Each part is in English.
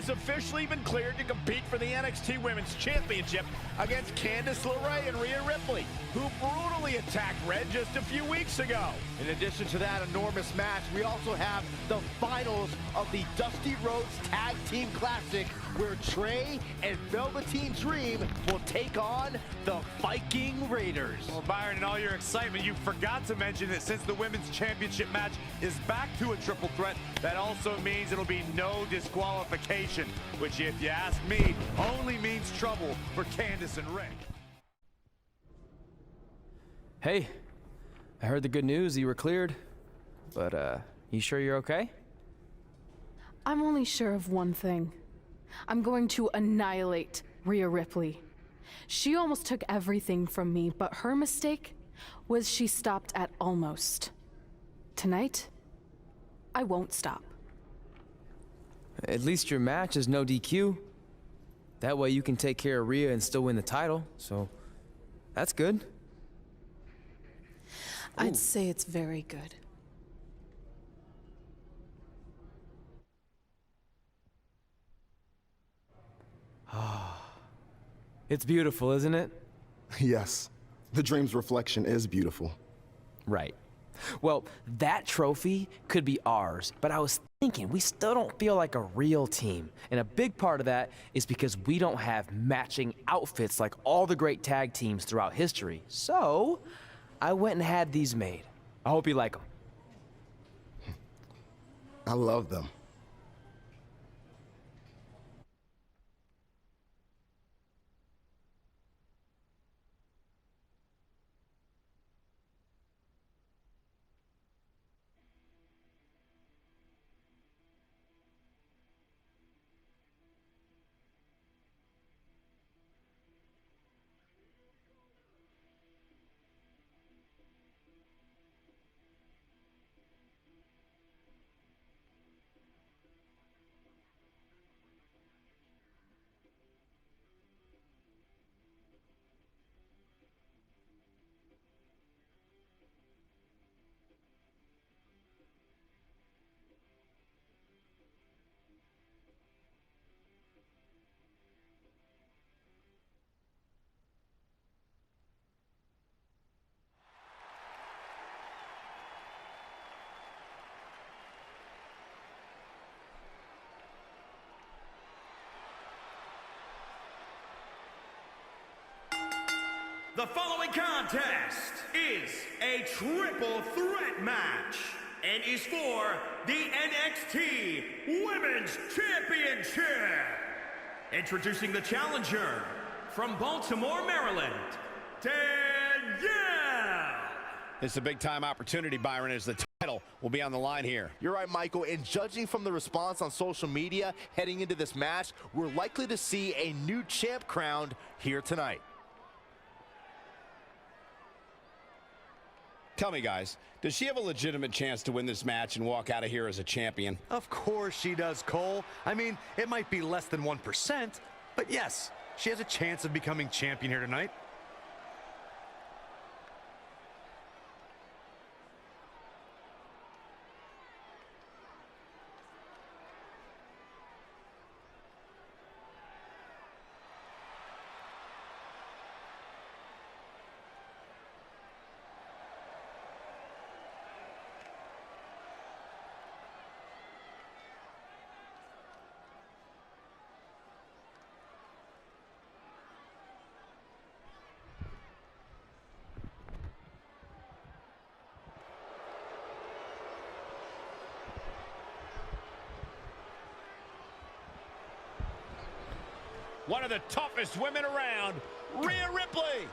has officially been cleared to compete for the NXT Women's Championship against Candice LeRae and Rhea Ripley, who brutally attacked Red just a few weeks ago. In addition to that enormous match, we also have the finals of the Dusty Rhodes Tag Team Classic, where Trey and Velveteen Dream will take on the Viking Raiders. Well, Byron, in all your excitement, you forgot to mention that since the Women's Championship match is back to a triple threat, that also means it'll be no disqualification, which, if you ask me, only means trouble for Candice and Rick. Hey, I heard the good news, you were cleared, but you sure you're okay? I'm only sure of one thing. I'm going to annihilate Rhea Ripley. She almost took everything from me, but her mistake was she stopped at almost. Tonight, I won't stop. At least your match is no DQ. That way you can take care of Rhea and still win the title, so that's good. I'd say it's very good. It's beautiful, isn't it? Yes, the dream's reflection is beautiful. Right. Well, that trophy could be ours, but I was thinking we still don't feel like a real team. And a big part of that is because we don't have matching outfits like all the great tag teams throughout history. So, I went and had these made. I hope you like them. I love them. The following contest is a triple threat match and is for the NXT Women's Championship. Introducing the challenger from Baltimore, Maryland, Danielle. It's a big-time opportunity, Byron, as the title will be on the line here. You're right, Michael, and judging from the response on social media heading into this match, we're likely to see a new champ crowned here tonight. Tell me, guys, does she have a legitimate chance to win this match and walk out of here as a champion? Of course she does, Cole. I mean, it might be less than 1%, but yes, she has a chance of becoming champion here tonight. One of the toughest women around, Rhea Ripley.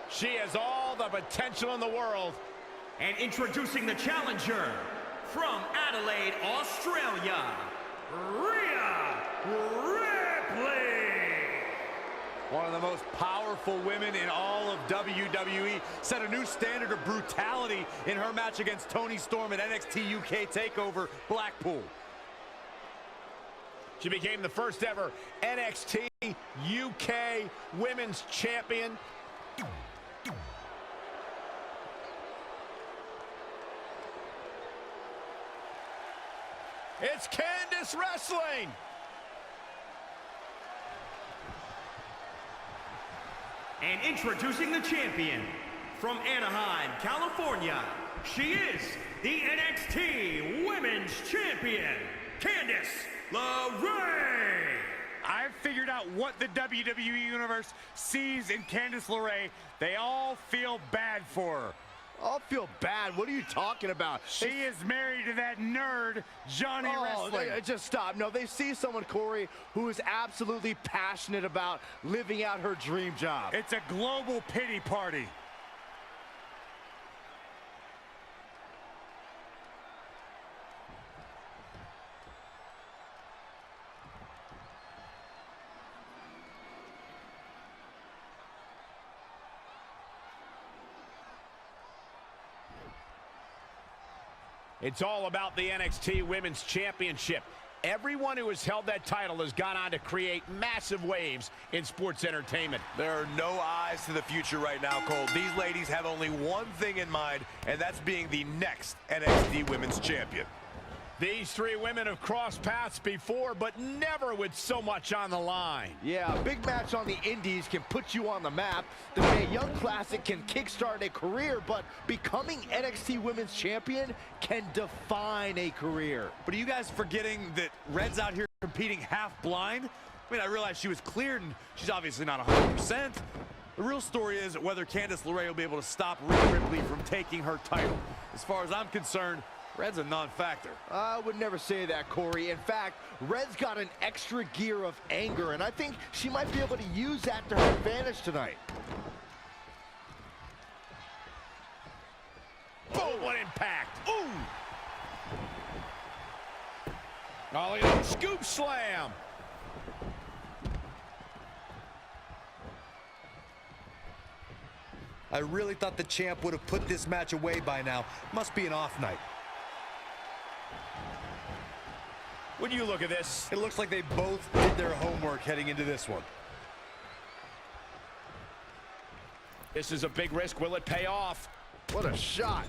She has all the potential in the world. And introducing the challenger from Adelaide, Australia, Rhea Ripley. One of the most powerful women in all of WWE, set a new standard of brutality in her match against Toni Storm at NXT UK TakeOver Blackpool. She became the first ever NXT UK Women's Champion. It's Candice wrestling. And introducing the champion from Anaheim, California, she is the NXT Women's Champion, Candice LeRae. I've figured out what the WWE Universe sees in Candice LeRae. They all feel bad for her. I'll feel bad. What are you talking about? She is married to that nerd, Johnny Wrestling. Just stop. No, they see someone, Corey, who is absolutely passionate about living out her dream job. It's a global pity party. It's all about the NXT Women's Championship. Everyone who has held that title has gone on to create massive waves in sports entertainment. There are no eyes to the future right now, Cole. These ladies have only one thing in mind, and that's being the next NXT Women's Champion. These three women have crossed paths before, but never with so much on the line. Yeah, a big match on the Indies can put you on the map. The Mae Young Classic can kickstart a career, but becoming NXT Women's Champion can define a career. But are you guys forgetting that Red's out here competing half blind? I mean, I realize she was cleared, and she's obviously not 100%. The real story is whether Candice LeRae will be able to stop Rhea Ripley from taking her title. As far as I'm concerned, Red's a non-factor. I would never say that, Corey. In fact, Red's got an extra gear of anger, and I think she might be able to use that to her advantage tonight. Oh, what impact! Ooh! Oh, look at that scoop slam! I really thought the champ would have put this match away by now. Must be an off night. When you look at this, It looks like they both did their homework heading into this one. this is a big risk. Will it pay off? What a shot.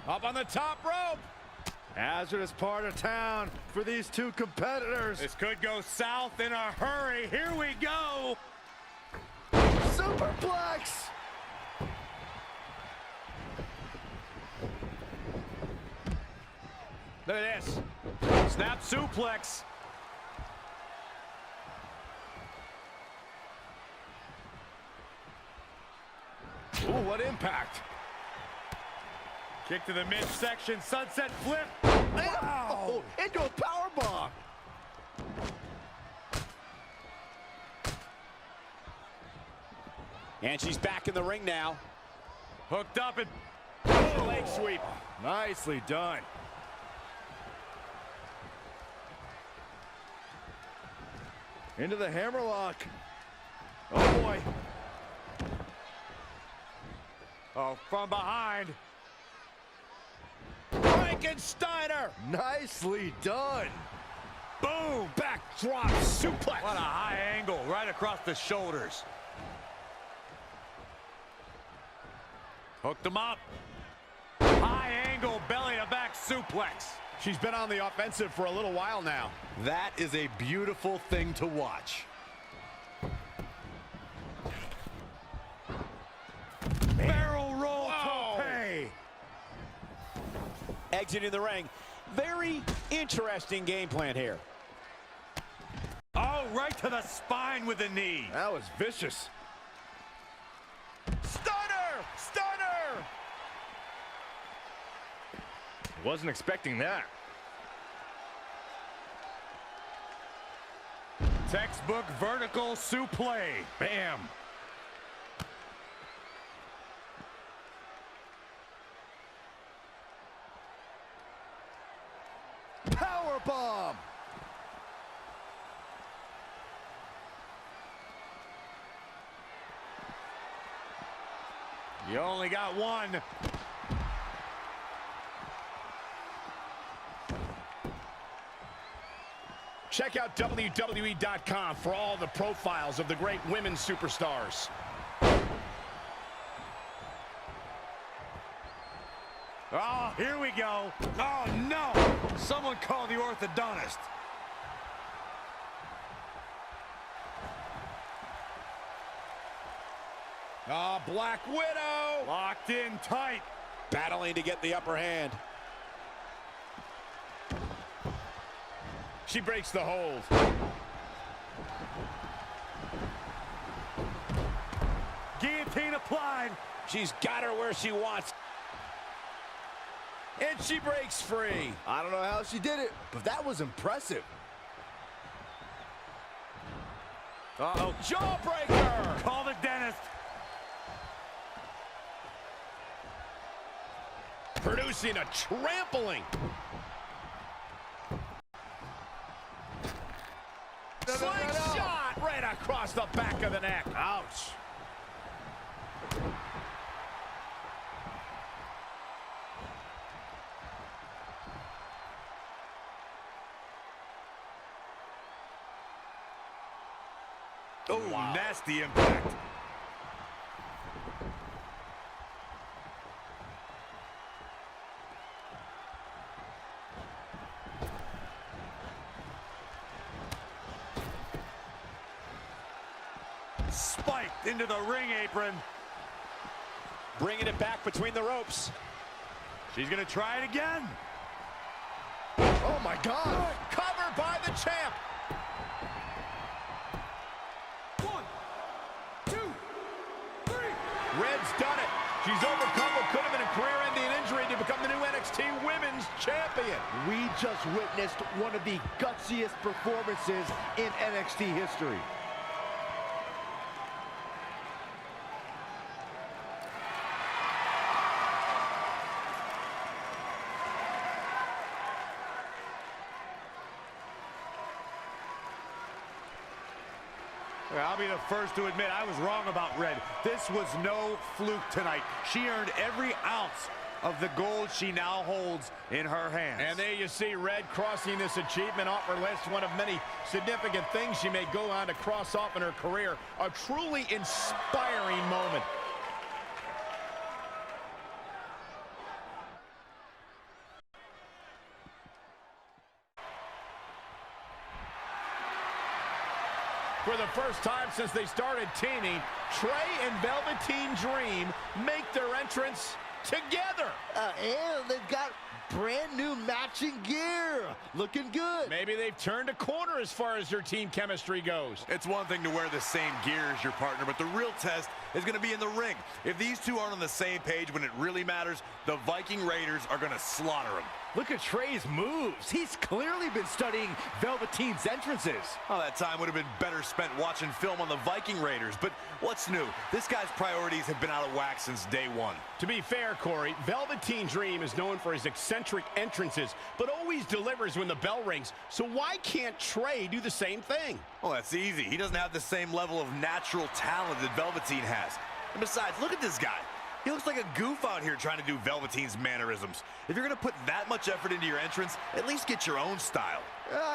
Up on the top rope. Hazardous part of town for these two competitors. This could go south in a hurry. Here we go. Superplex! Look at this. Snap suplex. Ooh, what impact. Kick to the midsection, sunset flip. Wow! Into a powerbomb. And she's back in the ring now. Hooked up and Leg sweep. Nicely done. Into the hammerlock. Oh, boy. oh, from behind. Frankensteiner. Nicely done. Boom. Backdrop suplex. What a high angle right across the shoulders. Hooked him up. High angle belly to back suplex. She's been on the offensive for a little while now. That is a beautiful thing to watch. Barrel roll Whoa. tope. Exiting the ring. Very interesting game plan here. Oh, right to the spine with the knee. That was vicious. Stunner! Stunner! Wasn't expecting that. Textbook vertical suplex. Bam. Powerbomb. You only got one. Check out WWE.com for all the profiles of the great women's superstars. Oh, here we go. Oh, no. Someone call the orthodontist. Oh, Black Widow. Locked in tight. Battling to get the upper hand. She breaks the hold. Guillotine applied. She's got her where she wants. And she breaks free. I don't know how she did it, but that was impressive. Uh-oh, jawbreaker. Call the dentist. Producing a trampling. Slingshot right across the back of the neck. Ouch. Oh, wow. Nasty impact. Spiked into the ring apron. Bringing it back between the ropes. She's going to try it again. Oh, my God. Covered by the champ. 1, 2, 3. Red's done it. She's overcome what could have been a career-ending injury to become the new NXT Women's Champion. We just witnessed one of the gutsiest performances in NXT history. I'll be the first to admit I was wrong about Red. This was no fluke tonight. She earned every ounce of the gold she now holds in her hands. And there you see Red crossing this achievement off her list, one of many significant things she may go on to cross off in her career. A truly inspiring moment. For the first time since they started teaming, Trey and Velveteen Dream make their entrance together. And they've got brand new matching gear. Looking good. Maybe they've turned a corner as far as their team chemistry goes. It's one thing to wear the same gear as your partner, but the real test is going to be in the ring. If these two aren't on the same page when it really matters, the Viking Raiders are going to slaughter them. Look at Trey's moves. He's clearly been studying Velveteen's entrances. Oh, that time would have been better spent watching film on the Viking Raiders. But what's new? This guy's priorities have been out of whack since day one. To be fair, Corey, Velveteen Dream is known for his eccentric entrances, but always delivers when the bell rings. So why can't Trey do the same thing? Well, that's easy. He doesn't have the same level of natural talent that Velveteen has. And besides, look at this guy. He looks like a goof out here trying to do Velveteen's mannerisms. If you're going to put that much effort into your entrance, at least get your own style.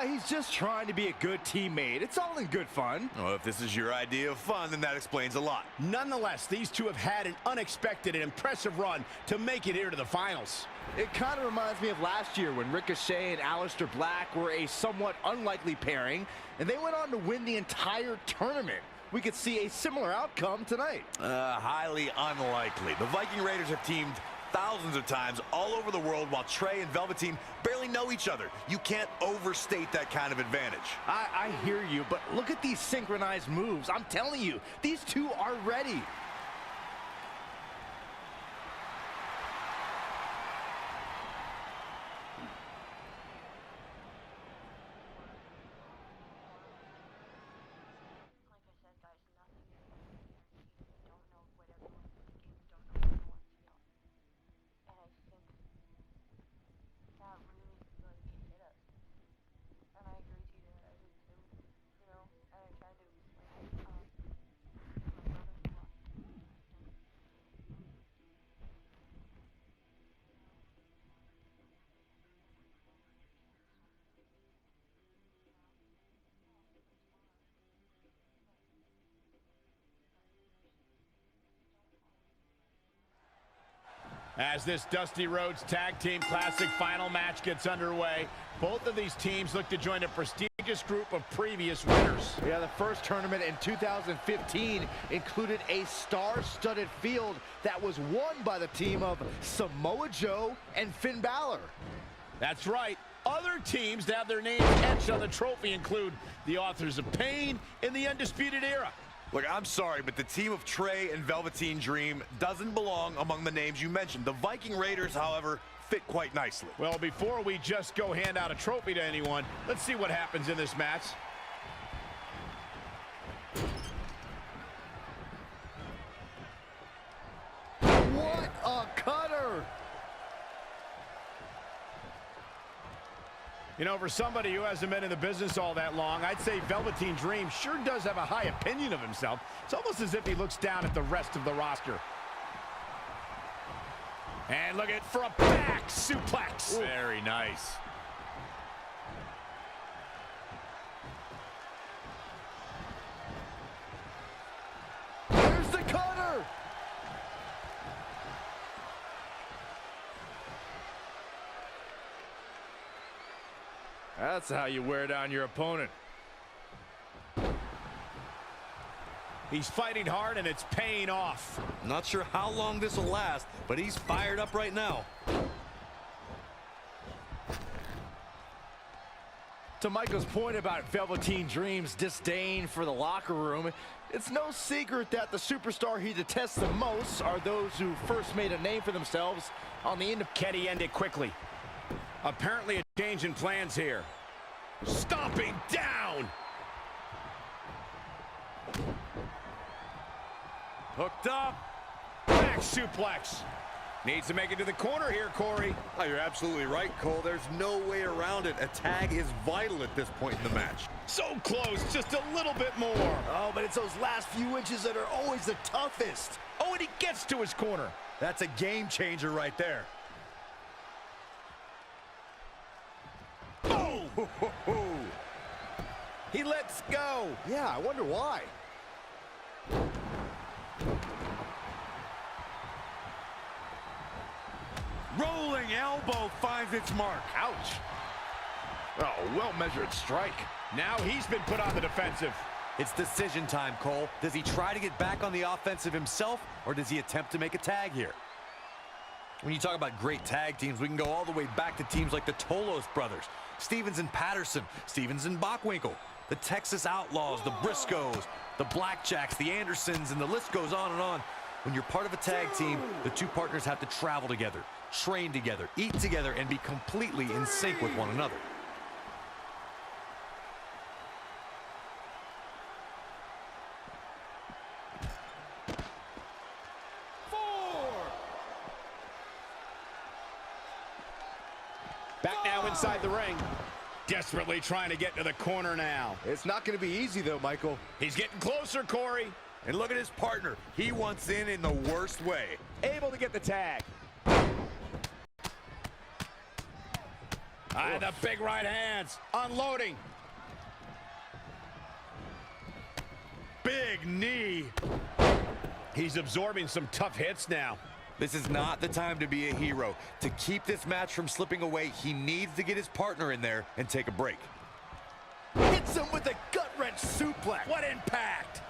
He's just trying to be a good teammate. It's all in good fun. Well, if this is your idea of fun, then that explains a lot. Nonetheless, these two have had an unexpected and impressive run to make it here to the finals. It kind of reminds me of last year when Ricochet and Aleister Black were a somewhat unlikely pairing, and they went on to win the entire tournament. We could see a similar outcome tonight. Highly unlikely. The Viking Raiders have teamed thousands of times all over the world while Trey and Velveteen barely know each other. You can't overstate that kind of advantage. I hear you, but look at these synchronized moves. I'm telling you, these two are ready. As this Dusty Rhodes Tag Team Classic final match gets underway, both of these teams look to join a prestigious group of previous winners. Yeah, the first tournament in 2015 included a star-studded field that was won by the team of Samoa Joe and Finn Balor. That's right. Other teams that have their names etched on the trophy include the Authors of Pain and the Undisputed Era. Look, I'm sorry, but the team of Trey and Velveteen Dream doesn't belong among the names you mentioned. The Viking Raiders, however, fit quite nicely. Well, before we just go hand out a trophy to anyone, let's see what happens in this match. What a cutter! You know, for somebody who hasn't been in the business all that long, I'd say Velveteen Dream sure does have a high opinion of himself. It's almost as if he looks down at the rest of the roster. And look at for a back suplex. Ooh. Very nice. There's the cutter! That's how you wear down your opponent. He's fighting hard and it's paying off. Not sure how long this will last, but he's fired up right now. To Michael's point about Velveteen Dream's disdain for the locker room, it's no secret that the superstar he detests the most are those who first made a name for themselves on the end of... Can he end it quickly? Apparently a change in plans here. Stomping down. Hooked up. Back suplex. Needs to make it to the corner here, Corey. Oh, you're absolutely right, Cole. There's no way around it. A tag is vital at this point in the match. So close, just a little bit more. Oh, but it's those last few inches that are always the toughest. Oh, and he gets to his corner. That's a game changer right there. Oh! He lets go. Yeah, I wonder why. Rolling elbow finds its mark. Ouch. Oh, well-measured strike. Now he's been put on the defensive. It's decision time, Cole. Does he try to get back on the offensive himself, or does he attempt to make a tag here? When you talk about great tag teams, we can go all the way back to teams like the Tolos brothers, Stevens and Patterson, Stevens and Bockwinkel, the Texas Outlaws, the Briscoes, the Blackjacks, the Andersons, and the list goes on and on. When you're part of a tag team, the two partners have to travel together, train together, eat together, and be completely in sync with one another. Back now inside the ring. Desperately trying to get to the corner now. It's not going to be easy, though, Michael. He's getting closer, Corey. And look at his partner. He wants in the worst way. Able to get the tag. The big right hands. Unloading. Big knee. He's absorbing some tough hits now. This is not the time to be a hero. To keep this match from slipping away, he needs to get his partner in there and take a break. Hits him with a gut-wrench suplex. What impact!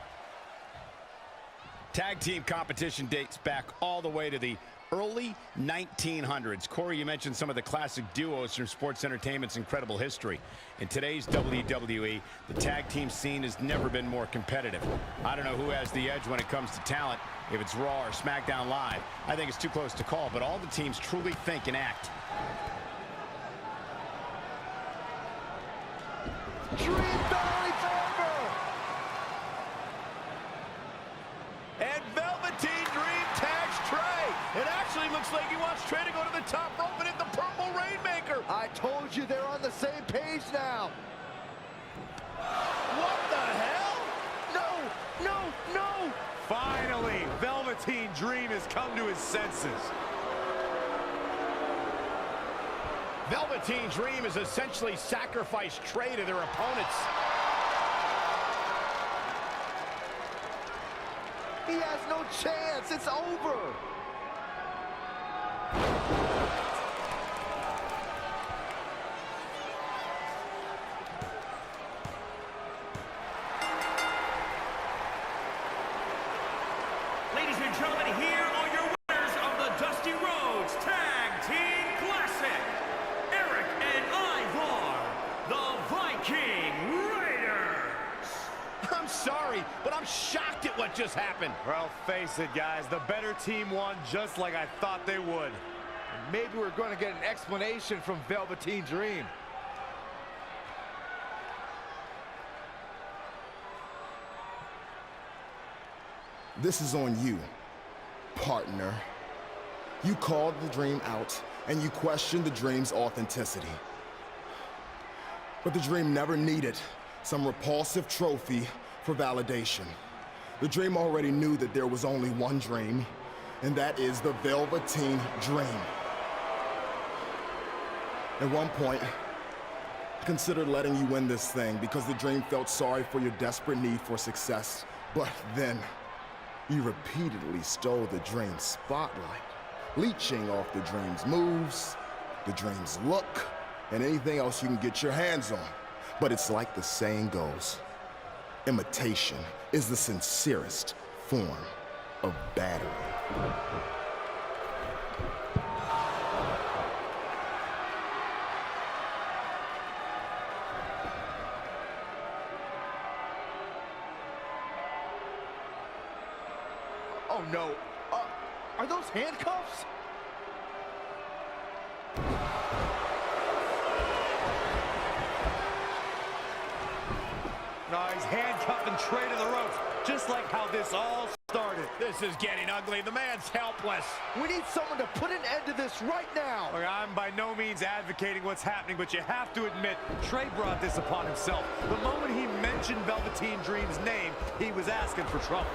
Tag team competition dates back all the way to the early 1900s. Corey, you mentioned some of the classic duos from sports entertainment's incredible history. In today's WWE, the tag team scene has never been more competitive. I don't know who has the edge when it comes to talent, if it's Raw or SmackDown Live. I think it's too close to call, but all the teams truly think and act. Dream Valley forever! And Velveteen Dream tags Trey. It actually looks like he wants Trey to go to the top rope and hit the Purple Rainmaker. I told you they're on the same page now. What the hell? No, no, no! Finally, Velveteen Dream has come to his senses. Velveteen Dream has essentially sacrificed Trey to their opponents. He has no chance. It's over. shocked at what just happened. Well, face it, guys. The better team won just like I thought they would. Maybe we're going to get an explanation from Velveteen Dream. This is on you, partner. You called the Dream out, and you questioned the Dream's authenticity. But the Dream never needed some repulsive trophy for validation. The Dream already knew that there was only one Dream, and that is the Velveteen Dream. At one point, I considered letting you win this thing because the Dream felt sorry for your desperate need for success. But then, you repeatedly stole the Dream's spotlight, leeching off the Dream's moves, the Dream's look, and anything else you can get your hands on. But it's like the saying goes, imitation is the sincerest form of battery. Oh no, are those handcuffs? No, he's handcuffing Trey to the ropes, just like how this all started. This is getting ugly. The man's helpless. We need someone to put an end to this right now. Look, I'm by no means advocating what's happening, but you have to admit, Trey brought this upon himself. The moment he mentioned Velveteen Dream's name, he was asking for trouble.